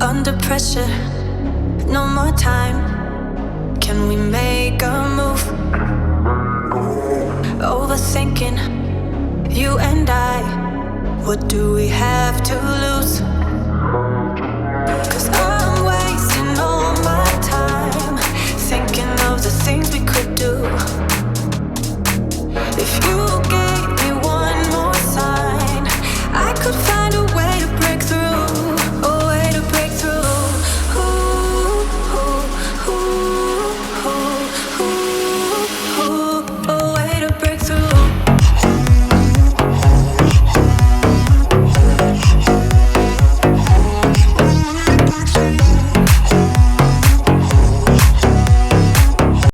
under pressure, no more time. Can we make a move? Overthinking, you and I. What do we have to lose? 'Cause I'm wasting all my time thinking of the things we could do. If you